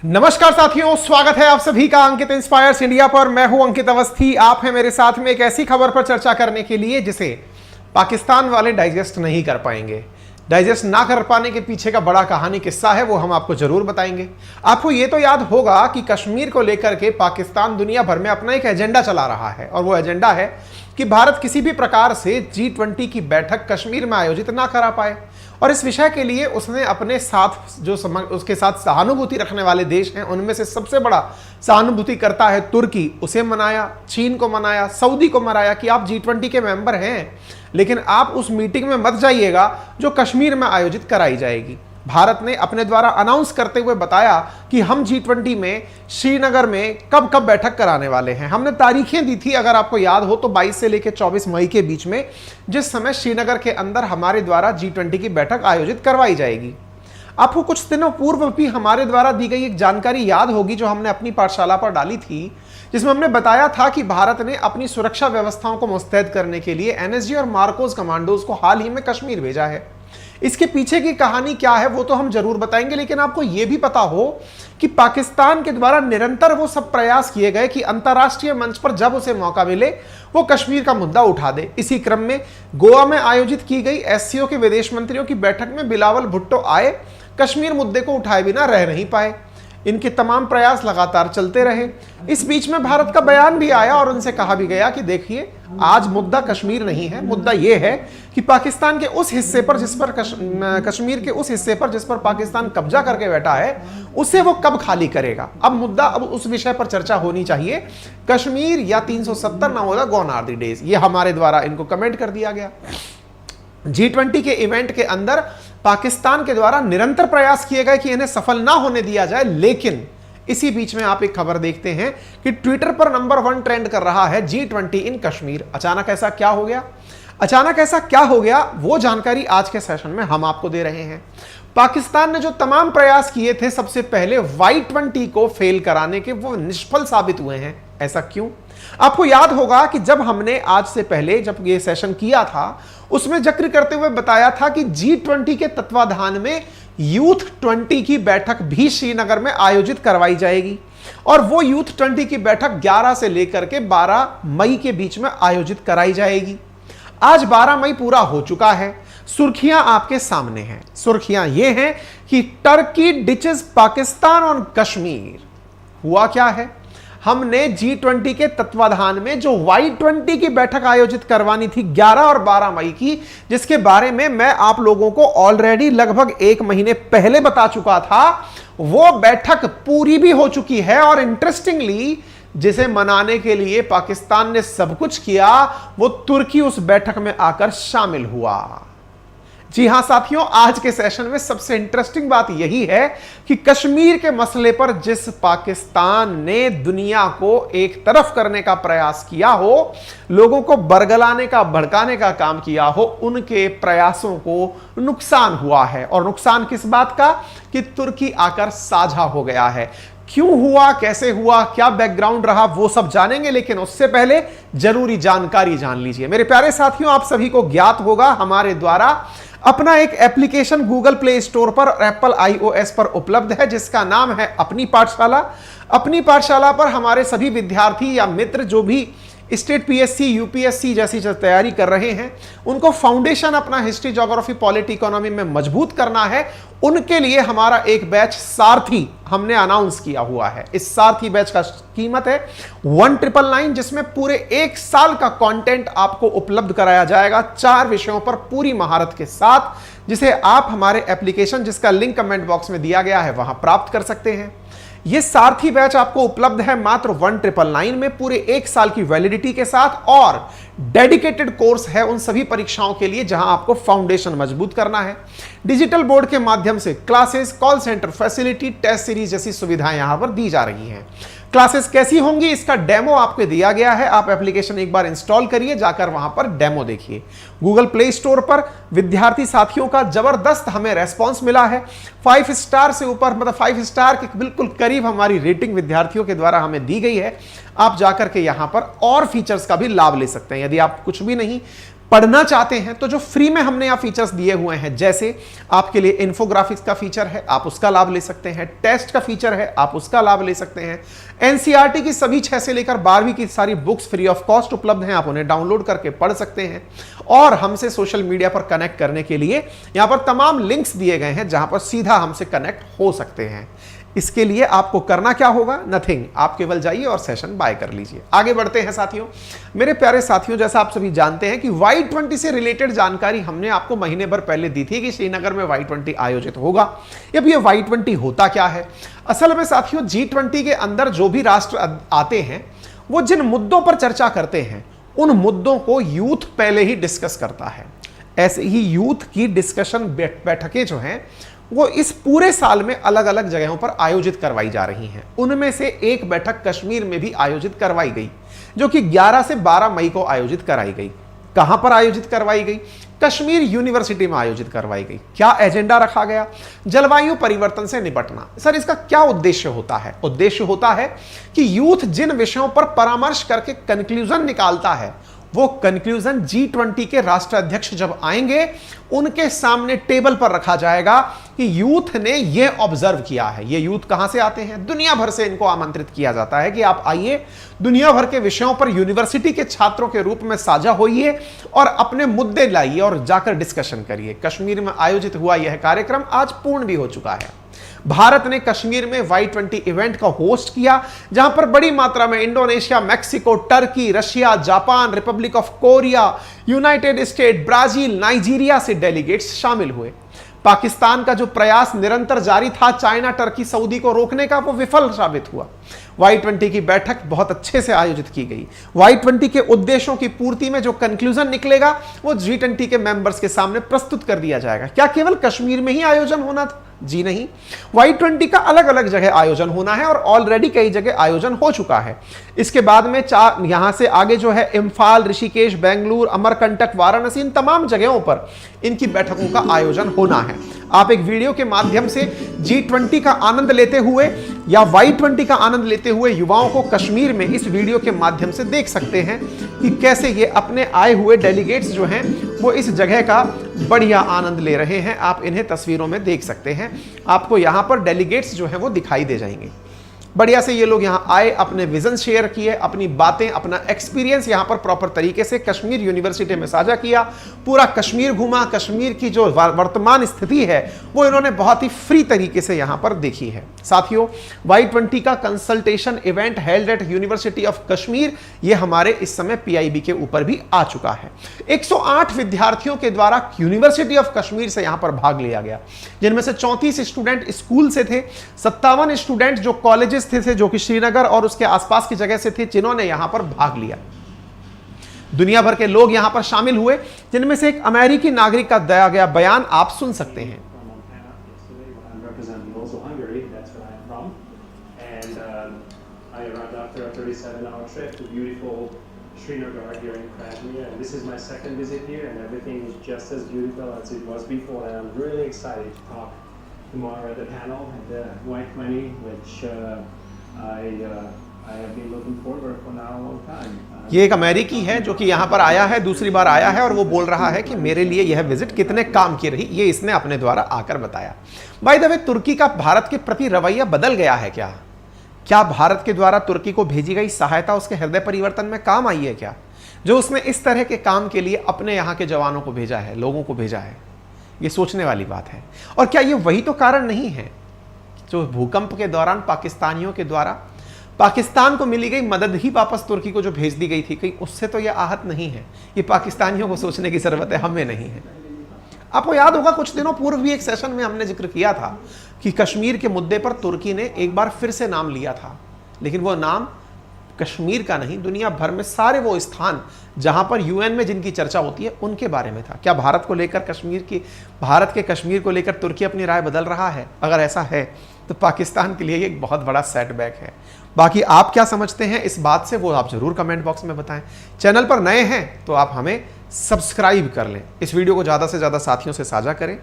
नमस्कार साथियों, स्वागत है आप सभी का अंकित इंस्पायर्स इंडिया पर। मैं हूं अंकित अवस्थी। आप हैं मेरे साथ में एक ऐसी खबर पर चर्चा करने के लिए जिसे पाकिस्तान वाले डाइजेस्ट नहीं कर पाएंगे। डाइजेस्ट ना कर पाने के पीछे का बड़ा कहानी किस्सा है, वो हम आपको जरूर बताएंगे। आपको ये तो याद होगा कि कश्मीर को लेकर के पाकिस्तान दुनिया भर में अपना एक एजेंडा चला रहा है, और वो एजेंडा है कि भारत किसी भी प्रकार से G20 की बैठक कश्मीर में आयोजित ना करा पाए। और इस विषय के लिए उसने अपने साथ जो उसके साथ सहानुभूति रखने वाले देश हैं, उनमें से सबसे बड़ा सहानुभूति करता है तुर्की, उसे मनाया, चीन को मनाया, सऊदी को मनाया कि आप G20 के मेंबर हैं, लेकिन आप उस मीटिंग में मत जाइएगा जो कश्मीर में आयोजित कराई जाएगी। भारत ने अपने द्वारा अनाउंस करते हुए बताया कि हम G20 में श्रीनगर में कब कब बैठक कराने वाले हैं। हमने तारीखें दी थी, अगर आपको याद हो तो 22 से लेकर 24 मई के बीच में, जिस समय श्रीनगर के अंदर हमारे द्वारा G20 की बैठक आयोजित करवाई जाएगी। आपको कुछ दिनों पूर्व भी हमारे द्वारा दी गई एक जानकारी याद होगी जो हमने अपनी पाठशाला पर डाली थी, जिसमें हमने बताया था कि भारत ने अपनी सुरक्षा व्यवस्थाओं को मुस्तैद करने के लिए NSG और मार्कोस कमांडोज को हाल ही में कश्मीर भेजा है। इसके पीछे की कहानी क्या है वो तो हम जरूर बताएंगे, लेकिन आपको यह भी पता हो कि पाकिस्तान के द्वारा निरंतर वो सब प्रयास किए गए कि अंतर्राष्ट्रीय मंच पर जब उसे मौका मिले वो कश्मीर का मुद्दा उठा दे। इसी क्रम में गोवा में आयोजित की गई SCO के विदेश मंत्रियों की बैठक में बिलावल भुट्टो आए, कश्मीर मुद्दे को उठाए बिना रह नहीं पाए। इनके तमाम प्रयास लगातार चलते रहे। इस बीच में भारत का बयान भी आया और उनसे कहा भी गया कि देखिए, आज मुद्दा कश्मीर नहीं है, मुद्दा यह है कि पाकिस्तान के उस हिस्से पर जिस पर कश्मीर के उस हिस्से पर जिस पर पाकिस्तान कब्जा करके बैठा है, उसे वो कब खाली करेगा। अब उस विषय पर चर्चा होनी चाहिए। कश्मीर या 370 ना होगा, गॉन आर द डेज। ये हमारे द्वारा इनको कमेंट कर दिया गया। G20 के इवेंट के अंदर पाकिस्तान के द्वारा निरंतर प्रयास किए गए कि इन्हें सफल ना होने दिया जाए, लेकिन इसी बीच में आप एक खबर देखते हैं कि ट्विटर पर नंबर 1 ट्रेंड कर रहा है G20 इन कश्मीर। अचानक ऐसा क्या हो गया, वो जानकारी आज के सेशन में हम आपको दे रहे हैं। पाकिस्तान ने जो तमाम प्रयास किए थे सबसे पहले Y20 को फेल कराने के, वो निष्फल साबित हुए हैं। ऐसा क्यों? आपको याद होगा कि जब हमने आज से पहले जब ये सेशन किया था, उसमें जिक्र करते हुए बताया था कि G20 के तत्वाधान में यूथ 20 की बैठक भी श्रीनगर में आयोजित करवाई जाएगी, और वो यूथ 20 की बैठक 11 से लेकर के 12 मई के बीच में आयोजित कराई जाएगी। आज 12 मई पूरा हो चुका है। सुर्खियां आपके सामने हैं। सुर्खियां ये हैं कि Turkey ditches Pakistan on Kashmir. हुआ क्या है? हमने G20 के तत्वाधान में जो Y20 की बैठक आयोजित करवानी थी 11 और 12 मई की, जिसके बारे में मैं आप लोगों को ऑलरेडी लगभग 1 महीने पहले बता चुका था, वो बैठक पूरी भी हो चुकी है। और इंटरेस्टिंगली, जिसे मनाने के लिए पाकिस्तान ने सब कुछ किया, वो तुर्की उस बैठक में आकर शामिल हुआ। जी हां साथियों, आज के सेशन में सबसे इंटरेस्टिंग बात यही है कि कश्मीर के मसले पर जिस पाकिस्तान ने दुनिया को एक तरफ करने का प्रयास किया हो, लोगों को बरगलाने का, भड़काने का काम किया हो, उनके प्रयासों को नुकसान हुआ है। और नुकसान किस बात का? कि तुर्की आकर साझा हो गया है। क्यों हुआ, कैसे हुआ, क्या बैकग्राउंड रहा, वो सब जानेंगे, लेकिन उससे पहले जरूरी जानकारी जान लीजिए। मेरे प्यारे साथियों, आप सभी को ज्ञात होगा हमारे द्वारा अपना एक एप्लीकेशन गूगल प्ले स्टोर पर और एप्पल iOS पर उपलब्ध है, जिसका नाम है अपनी पाठशाला। अपनी पाठशाला पर हमारे सभी विद्यार्थी या मित्र जो भी स्टेट PSC, UPSC जैसी तैयारी कर रहे हैं, उनको फाउंडेशन अपना हिस्ट्री, ज्योग्राफी, पॉलिटी, इकोनॉमी में मजबूत करना है, उनके लिए हमारा एक बैच सारथी हमने अनाउंस किया हुआ है। इस सारथी बैच का कीमत है 1999, जिसमें पूरे 1 साल का कंटेंट आपको उपलब्ध कराया जाएगा 4 विषयों पर पूरी महारत के साथ, जिसे आप हमारे एप्लीकेशन, जिसका लिंक कमेंट बॉक्स में दिया गया है, वहां प्राप्त कर सकते हैं। यह सारथी बैच आपको उपलब्ध है मात्र 1999 में, पूरे 1 साल की वैलिडिटी के साथ, और डेडिकेटेड कोर्स है उन सभी परीक्षाओं के लिए जहां आपको फाउंडेशन मजबूत करना है। डिजिटल बोर्ड के माध्यम से classes, call centre facility, test series जैसी सुविधाएं यहां पर दी जा रही हैं। क्लासेस कैसी होंगी, इसका डेमो आपको दिया गया है। आप एप्लीकेशन एक बार इंस्टॉल करिए, जाकर वहां पर डेमो देखिए। गूगल प्ले स्टोर पर विद्यार्थी साथियों का जबरदस्त हमें रेस्पॉन्स मिला है। 5 स्टार से ऊपर, मतलब 5 स्टार के बिल्कुल करीब हमारी रेटिंग विद्यार्थियों के द्वारा हमें दी गई है। आप जाकर के यहां पर और फीचर्स का भी लाभ ले सकते हैं। यदि आप कुछ भी नहीं पढ़ना चाहते हैं तो जो फ्री में हमने यहाँ फीचर्स दिए हुए हैं, जैसे आपके लिए इन्फोग्राफिक्स का फीचर है, आप उसका लाभ ले सकते हैं, टेस्ट का फीचर है, आप उसका लाभ ले सकते हैं, एनसीईआरटी की सभी 6 से लेकर 12वीं की सारी बुक्स फ्री ऑफ कॉस्ट उपलब्ध हैं, आप उन्हें डाउनलोड करके पढ़ सकते हैं। और हमसे सोशल मीडिया पर कनेक्ट करने के लिए यहां पर तमाम लिंक्स दिए गए हैं जहां पर सीधा हमसे कनेक्ट हो सकते हैं। इसके लिए आपको करना क्या होगा? नथिंग, आप केवल जाइए और सेशन बाय कर लीजिए। आगे बढ़ते हैं साथियों। मेरे प्यारे साथियों, जैसा आप सभी जानते हैं कि Y20 से रिलेटेड जानकारी हमने आपको महीने भर पहले दी थी कि श्रीनगर में Y20 आयोजित होगा। अब ये Y20 होता क्या है? असल में साथियों, G20 के अंदर जो भी राष्ट्र आते हैं वो जिन मुद्दों पर चर्चा करते हैं उन मुद्दों को यूथ पहले ही डिस्कस करता है। ऐसे ही यूथ की डिस्कशन बैठकें जो हैं वो इस पूरे साल में अलग अलग जगहों पर आयोजित करवाई जा रही हैं। उनमें से एक बैठक कश्मीर में भी आयोजित करवाई गई, जो कि 11 से 12 मई को आयोजित कराई गई। कहां पर आयोजित करवाई गई? कश्मीर यूनिवर्सिटी में आयोजित करवाई गई। क्या एजेंडा रखा गया? जलवायु परिवर्तन से निपटना। सर, इसका क्या उद्देश्य होता है? उद्देश्य होता है कि यूथ जिन विषयों पर परामर्श करके कंक्लूजन निकालता है वो कंक्लूजन G20 के राष्ट्राध्यक्ष जब आएंगे उनके सामने टेबल पर रखा जाएगा कि यूथ ने यह ऑब्जर्व किया है। ये यूथ कहां से आते हैं? दुनिया भर से इनको आमंत्रित किया जाता है कि आप आइए, दुनिया भर के विषयों पर यूनिवर्सिटी के छात्रों के रूप में साझा होइए और अपने मुद्दे लाइए और जाकर डिस्कशन करिए। कश्मीर में आयोजित हुआ यह कार्यक्रम आज पूर्ण भी हो चुका है। भारत ने कश्मीर में Y20 इवेंट का होस्ट किया, जहां पर बड़ी मात्रा में Indonesia, Mexico, Turkey, Russia, Japan, Republic of Korea, United state, Brazil, Nigeria से डेलीगेट्स शामिल हुए। पाकिस्तान का जो प्रयास निरंतर जारी था चाइना, टर्की, सऊदी को रोकने का, वो विफल साबित हुआ। Y20 की बैठक बहुत अच्छे से आयोजित की गई। Y20 के उद्देश्यों की पूर्ति में जो कंक्लूजन निकलेगा वो G20 के मेंबर्स के सामने प्रस्तुत कर दिया जाएगा। क्या केवल कश्मीर में ही आयोजन होना था? जी नहीं, Y20 का अलग अलग जगह आयोजन होना है और ऑलरेडी कई जगह आयोजन हो चुका है। इसके बाद में यहां से आगे जो है इम्फाल, ऋषिकेश, बेंगलुरु, अमरकंटक, वाराणसी, इन तमाम जगहों पर इनकी बैठकों का आयोजन होना है। आप एक वीडियो के माध्यम से G20 का आनंद लेते हुए या Y20 का आनंद लेते हुए युवाओं को कश्मीर में इस वीडियो के माध्यम से देख सकते हैं कि कैसे ये अपने आए हुए डेलीगेट्स जो हैं वो इस जगह का बढ़िया आनंद ले रहे हैं। आप इन्हें तस्वीरों में देख सकते हैं। आपको यहां पर डेलीगेट्स जो हैं वो दिखाई दे जाएंगे। बढ़िया से ये लोग यहाँ आए, अपने विजन शेयर किए, अपनी बातें, अपना एक्सपीरियंस यहाँ पर प्रॉपर तरीके से कश्मीर यूनिवर्सिटी में साझा किया। पूरा कश्मीर घूमा, कश्मीर की जो वर्तमान स्थिति है वो इन्होंने बहुत ही फ्री तरीके से यहाँ पर देखी है। साथियों, Y20 का consultation event held at university of Kashmir, ये हमारे इस समय PIB के ऊपर भी आ चुका है। 108 विद्यार्थियों के द्वारा यूनिवर्सिटी ऑफ कश्मीर से यहाँ पर भाग लिया गया, जिनमें से 34 स्टूडेंट स्कूल से थे, 57 स्टूडेंट जो कॉलेजेस थे जो कि श्रीनगर और उसके आसपास की जगह से थे, जिन्होंने यहां पर भाग लिया। दुनिया भर के लोग यहां पर शामिल हुए, जिनमें से एक अमेरिकी नागरिक का दिया गया बयान आप सुन सकते हैं। Srinagar here in Kashmir, and this is my second visit here, and everything is just as beautiful as it was before. And I'm really excited to talk tomorrow at the panel at the Y20, which I have been looking forward for now a long time. ये एक अमेरिकी है जो कि यहाँ पर आया है, दूसरी बार आया है, और वो बोल रहा है कि मेरे लिए यह विजिट कितने काम की रही, ये इसने अपने द्वारा आकर बताया। बाय द वे, तुर्की का भारत के प्रति रवैया बदल गया है क्या? क्या भारत के द्वारा तुर्की को भेजी गई सहायता उसके हृदय परिवर्तन में काम आई है क्या? जो उसने इस तरह के काम के लिए अपने यहाँ के जवानों को भेजा है, लोगों को भेजा है, ये सोचने वाली बात है। और क्या ये वही तो कारण नहीं है जो भूकंप के दौरान पाकिस्तानियों के द्वारा पाकिस्तान को मिली गई मदद ही वापस तुर्की को जो भेज दी गई थी, कहीं उससे तो यह आहत नहीं है? ये पाकिस्तानियों को सोचने की जरूरत है, हमें नहीं है। आपको याद होगा कुछ दिनों पूर्व भी एक सेशन में हमने जिक्र किया था कि कश्मीर के मुद्दे पर तुर्की ने एक बार फिर से नाम लिया था, लेकिन वो नाम कश्मीर का नहीं, दुनिया भर में सारे वो स्थान जहां पर UN में जिनकी चर्चा होती है उनके बारे में था। क्या भारत के कश्मीर को लेकर तुर्की अपनी राय बदल रहा है? अगर ऐसा है तो पाकिस्तान के लिए ये एक बहुत बड़ा सेटबैक है। बाकी आप क्या समझते हैं इस बात से, वो आप जरूर कमेंट बॉक्स में बताएं। चैनल पर नए हैं तो आप हमें सब्सक्राइब कर लें। इस वीडियो को ज़्यादा से ज़्यादा साथियों से साझा करें।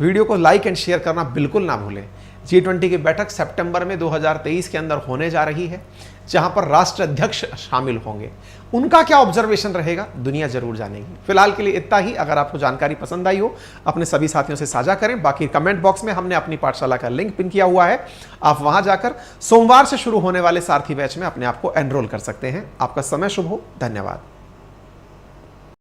वीडियो को लाइक एंड शेयर करना बिल्कुल ना भूलें। G20 की बैठक सितंबर में 2023 के अंदर होने जा रही है, जहां पर राष्ट्र अध्यक्ष शामिल होंगे। उनका क्या ऑब्जर्वेशन रहेगा, दुनिया जरूर जानेगी। फिलहाल के लिए इतना ही। अगर आपको जानकारी पसंद आई हो, अपने सभी साथियों से साझा करें। बाकी कमेंट बॉक्स में हमने अपनी पाठशाला का लिंक पिन किया हुआ है, आप वहां जाकर सोमवार से शुरू होने वाले सारथी बैच में अपने आप को एनरोल कर सकते हैं। आपका समय शुभ हो। धन्यवाद।